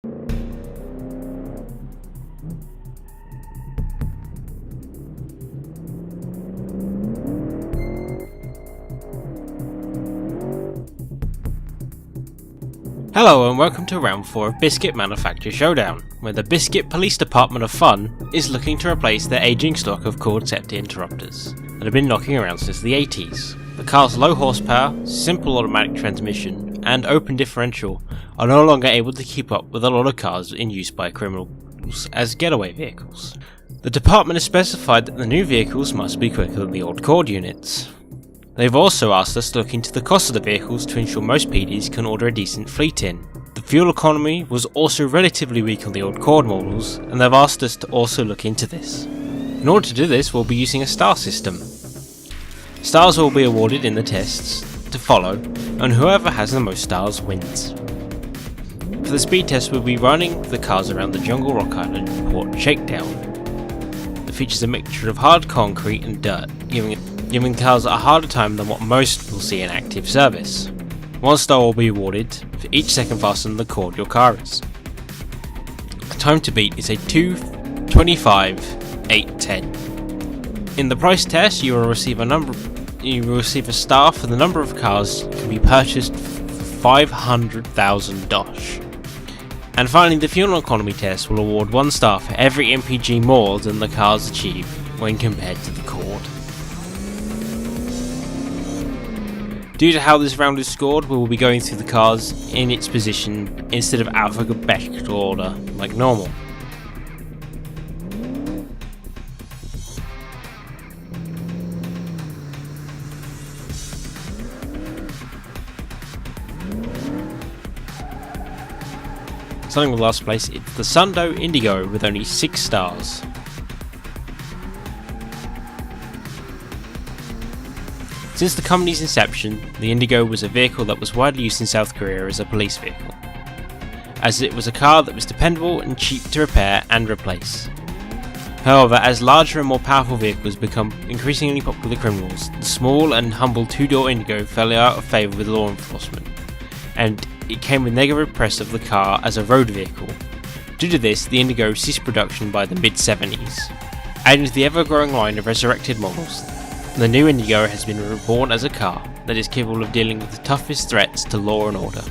Hello and welcome to round 4 of Bskit Manufacture Showdown, where the Bskit Police Department of Fun is looking to replace their ageing stock of cord-safety interrupters that have been knocking around since the 80s. The car's low horsepower, simple automatic transmission and open differential are no longer able to keep up with a lot of cars in use by criminals as getaway vehicles. The department has specified that the new vehicles must be quicker than the old cord units. They've also asked us to look into the cost of the vehicles to ensure most PDs can order a decent fleet in. The fuel economy was also relatively weak on the old cord models, and they've asked us to also look into this. In order to do this, we'll be using a star system. Stars will be awarded in the tests to follow, and whoever has the most stars wins. For the speed test, we'll be running the cars around the Jungle Rock Island Port Shakedown. It features a mixture of hard concrete and dirt, giving cars a harder time than what most will see in active service. 1 star will be awarded for each second faster than the cord your car is. The time to beat is a 2:25.810. In the price test, you will receive a star for the number of cars that can be purchased for 500,000 dosh. And finally, the fuel economy test will award 1 star for every MPG more than the cars achieve when compared to the cord. Due to how this round is scored, we will be going through the cars in its position instead of alphabetical order like normal. Starting with last place, it's the Sundoe Indigo with only 6 stars. Since the company's inception, the Indigo was a vehicle that was widely used in South Korea as a police vehicle, as it was a car that was dependable and cheap to repair and replace. However, as larger and more powerful vehicles become increasingly popular with criminals, the small and humble 2-door Indigo fell out of favour with law enforcement, and it came with negative press of the car as a road vehicle. Due to this, the Indigo ceased production by the mid-70s. Adding to the ever-growing line of resurrected models, the new Indigo has been reborn as a car that is capable of dealing with the toughest threats to law and order.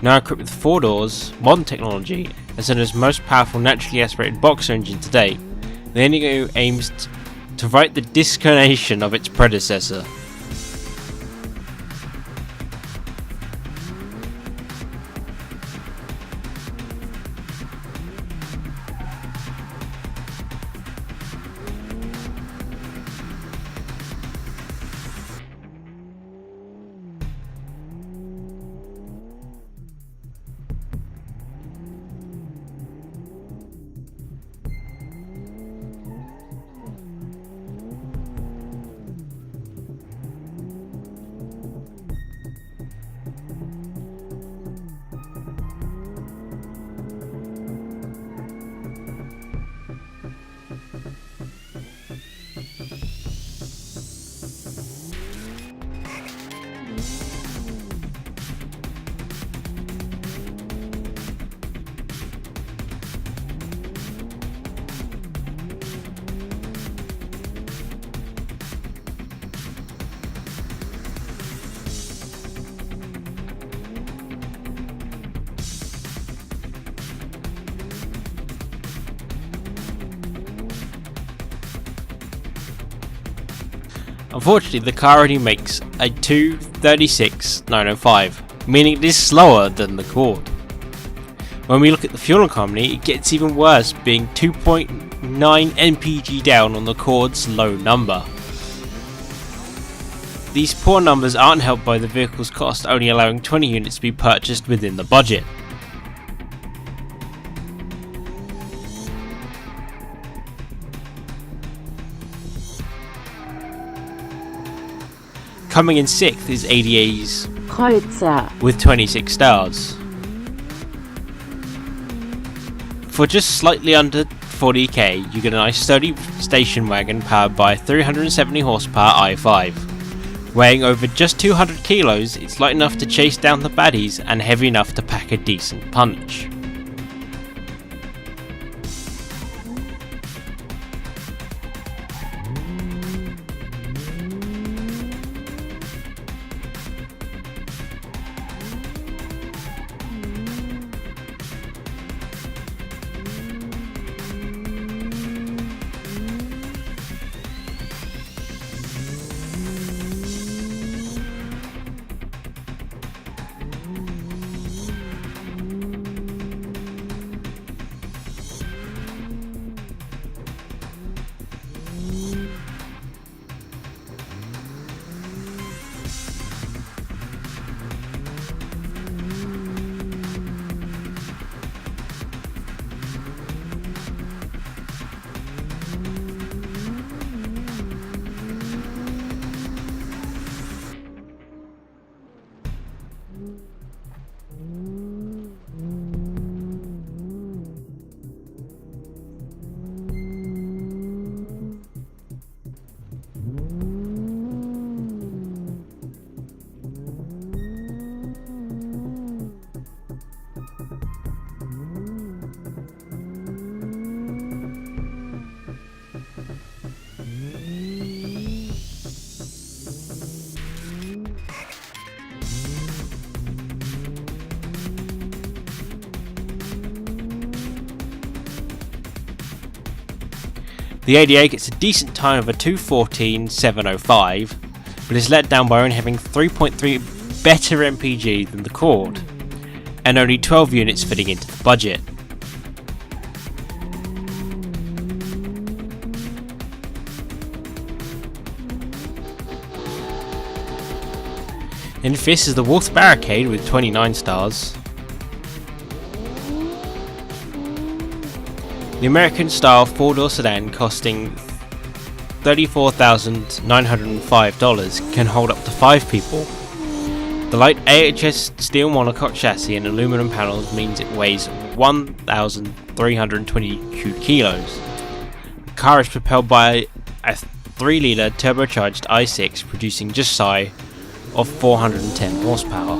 Now equipped with 4 doors, modern technology, as well as most powerful naturally aspirated boxer engine to date, the Indigo aims to right the discarnation of its predecessor. Unfortunately, the car only makes a 2:36.905, meaning it is slower than the cord. When we look at the fuel economy, it gets even worse, being 2.9 mpg down on the cord's low number. These poor numbers aren't helped by the vehicle's cost only allowing 20 units to be purchased within the budget. Coming in 6th is ADA's Kreuzer with 26 stars. For just slightly under 40k, you get a nice sturdy station wagon powered by a 370 horsepower i5. Weighing over just 200 kilos, it's light enough to chase down the baddies and heavy enough to pack a decent punch. The ADA gets a decent time of a 2:14.705, but is let down by only having 3.3 better MPG than the Cord, and only 12 units fitting into the budget. In fifth is the Wolf Barricade with 29 stars. The American-style four-door sedan costing $34,905 can hold up to 5 people. The light AHS steel monocoque chassis and aluminum panels means it weighs 1,322 kilos. The car is propelled by a 3-litre turbocharged i6 producing just shy of 410 horsepower.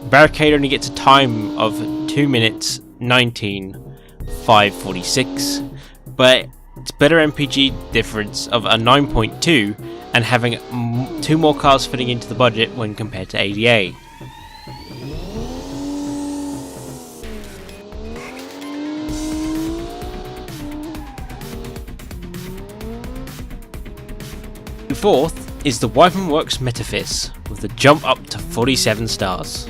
Barricade only gets a time of 2 minutes 19.546, but it's better MPG difference of a 9.2 and having 2 more cars fitting into the budget when compared to ADA. Fourth is the Works Metaphys with a jump up to 47 stars.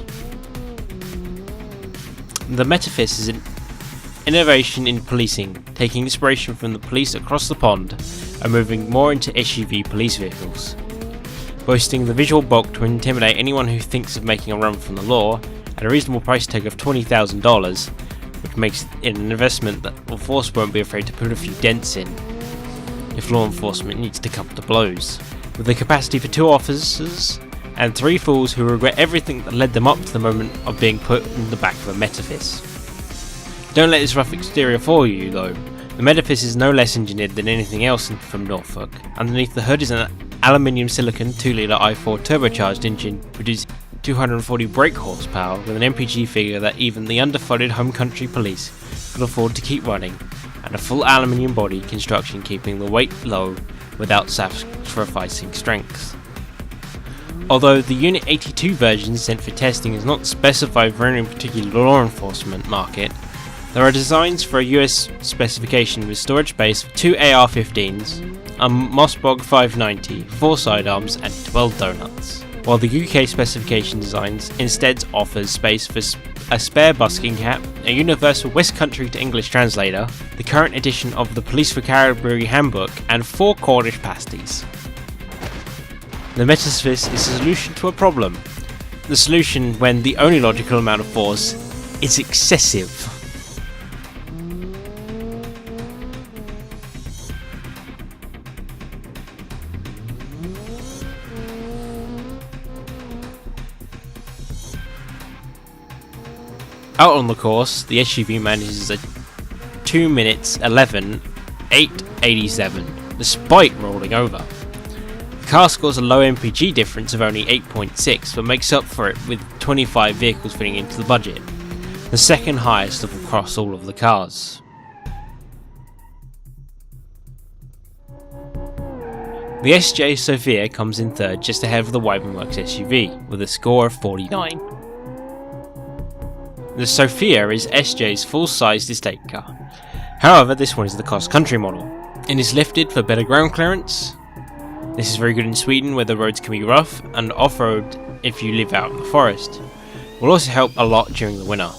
The Metaphys is an innovation in policing, taking inspiration from the police across the pond and moving more into SUV police vehicles. Boasting the visual bulk to intimidate anyone who thinks of making a run from the law at a reasonable price tag of $20,000, which makes it an investment that law enforcement won't be afraid to put a few dents in if law enforcement needs to come to blows. With the capacity for 2 officers and 3 fools who regret everything that led them up to the moment of being put in the back of a Metaphys. Don't let this rough exterior fool you though. The Metaphys is no less engineered than anything else from Norfolk. Underneath the hood is an aluminium silicon 2-litre i4 turbocharged engine producing 240 brake horsepower with an MPG figure that even the underfunded home country police could afford to keep running, and a full aluminium body construction keeping the weight low without sacrificing strength. Although the Unit 82 version sent for testing is not specified for any particular law enforcement market, there are designs for a US specification with storage space for 2 AR-15s, a Mossbog 590, 4 sidearms and 12 Doe-nuts. While the UK specification designs instead offers space for a spare busking cap, a universal West Country to English translator, the current edition of the Police Vocabulary Handbook, and 4 Cornish pasties. The Metaphys is a solution to a problem. The solution when the only logical amount of force is excessive. Out on the course, the SUV manages a 2 minutes 11.887. despite rolling over. The car scores a low MPG difference of only 8.6, but makes up for it with 25 vehicles fitting into the budget, the second highest across all of the cars. The SJ Sophia comes in third, just ahead of the Wymanworks SUV, with a score of 49. The Sophia is SJ's full-sized estate car. However, this one is the cross-country model, and is lifted for better ground clearance. This is very good in Sweden, where the roads can be rough, and off-road if you live out in the forest. It will also help a lot during the winter.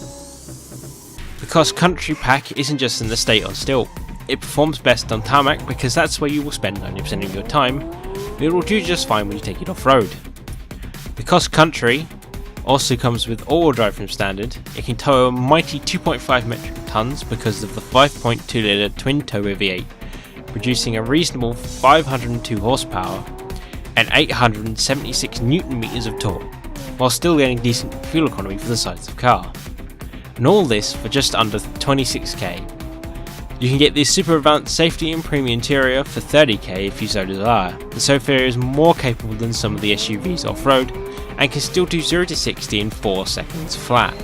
The cross-country pack isn't just an estate on still. It performs best on tarmac because that's where you will spend 90% of your time, but it will do just fine when you take it off-road. The cross-country also comes with all-wheel drive from standard. It can tow a mighty 2.5 metric tons because of the 5.2 litre twin-turbo V8, producing a reasonable 502 horsepower and 876 Newton meters of torque, while still getting decent fuel economy for the size of the car. And all this for just under 26k. You can get this super advanced safety and premium interior for 30k if you so desire. The Sophia is more capable than some of the SUVs off-road, and can still do 0 to 60 in 4 seconds flat.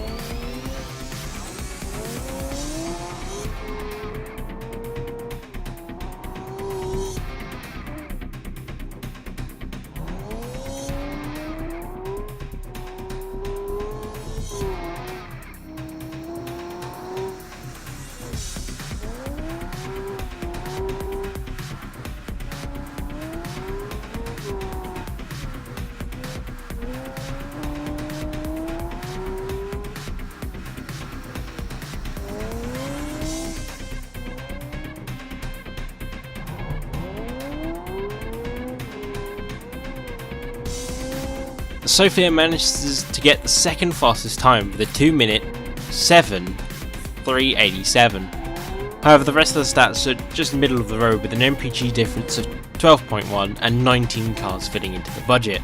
The Sophia manages to get the second fastest time with a 2-minute 7.387. However, the rest of the stats are just middle of the road with an MPG difference of 12.1 and 19 cars fitting into the budget.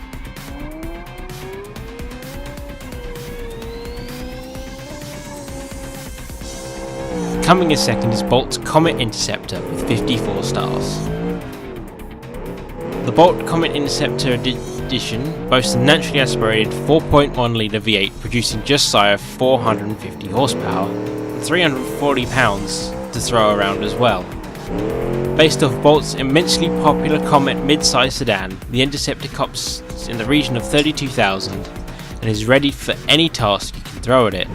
Coming in second is Bolt's Comet Interceptor with 54 stars. The Bolt Comet Interceptor edition boasts a naturally aspirated 4.1 litre V8 producing just shy of 450 horsepower and 340 pounds to throw around as well. Based off Bolt's immensely popular Comet mid-size sedan, the Interceptor costs in the region of 32,000 and is ready for any task you can throw at it.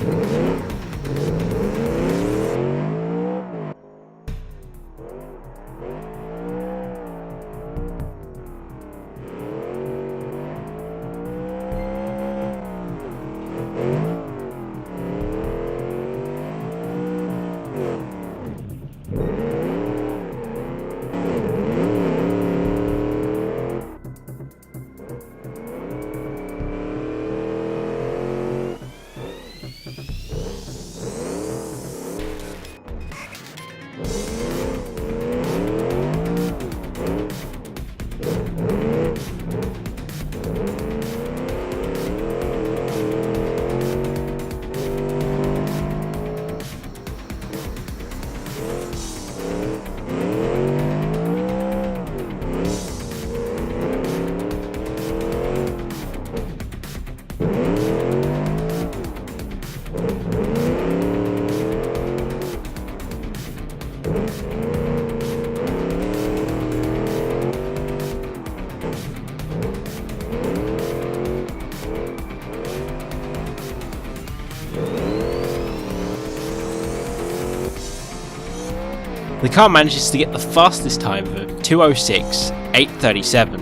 The car manages to get the fastest time of 2:06.837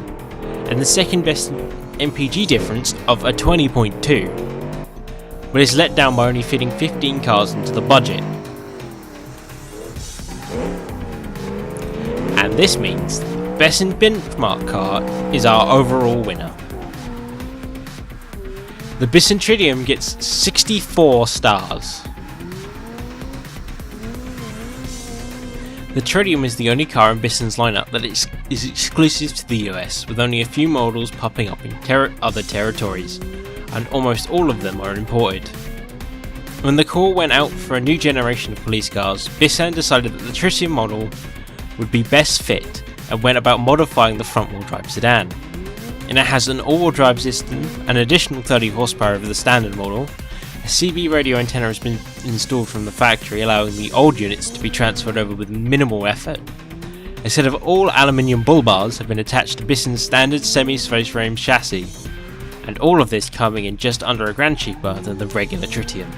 and the second best MPG difference of a 20.2, but is let down by only fitting 15 cars into the budget. And this means the best benchmark car is our overall winner. The Bskit Tritium gets 64 stars. The Tritium is the only car in Bskit's lineup that is exclusive to the US, with only a few models popping up in other territories, and almost all of them are imported. When the call went out for a new generation of police cars, Bskit decided that the Tritium model would be best fit and went about modifying the front wheel drive sedan. And it has an all-wheel drive system, an additional 30 horsepower over the standard model. A CB radio antenna has been installed from the factory, allowing the old units to be transferred over with minimal effort. A set of all aluminium bull bars have been attached to Bskit's standard semi-space frame chassis, and all of this coming in just under $1,000 cheaper than the regular tritium.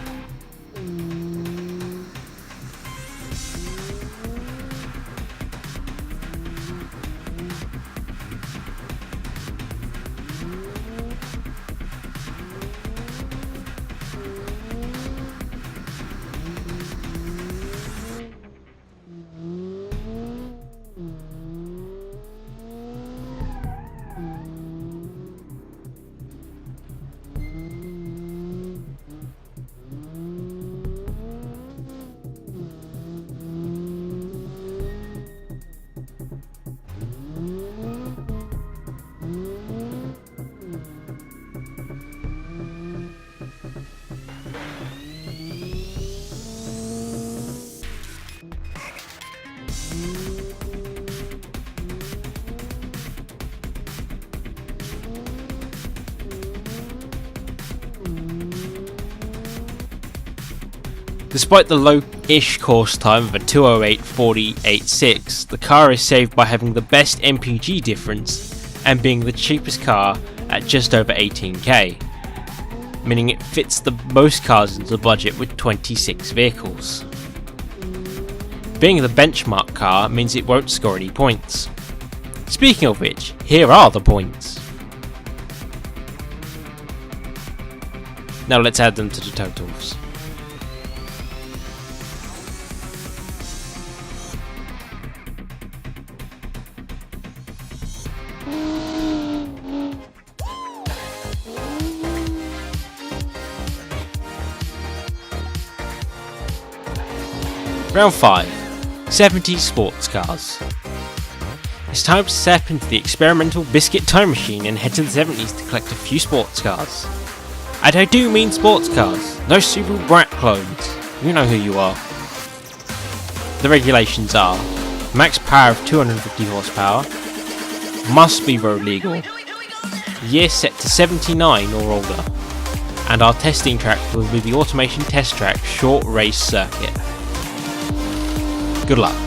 Despite the low-ish course time of a 2:08.48.6, the car is saved by having the best MPG difference and being the cheapest car at just over 18k, meaning it fits the most cars into the budget with 26 vehicles. Being the benchmark car means it won't score any points. Speaking of which, here are the points. Now let's add them to the totals. Round 5. 70s sports cars. It's time to step into the experimental Bskit time machine and head to the 70s to collect a few sports cars. And I do mean sports cars, no Subaru Brat clones. You know who you are. The regulations are: max power of 250 horsepower, must be road legal, year set to 79 or older, and our testing track will be the Automation Test Track short race circuit. Good luck.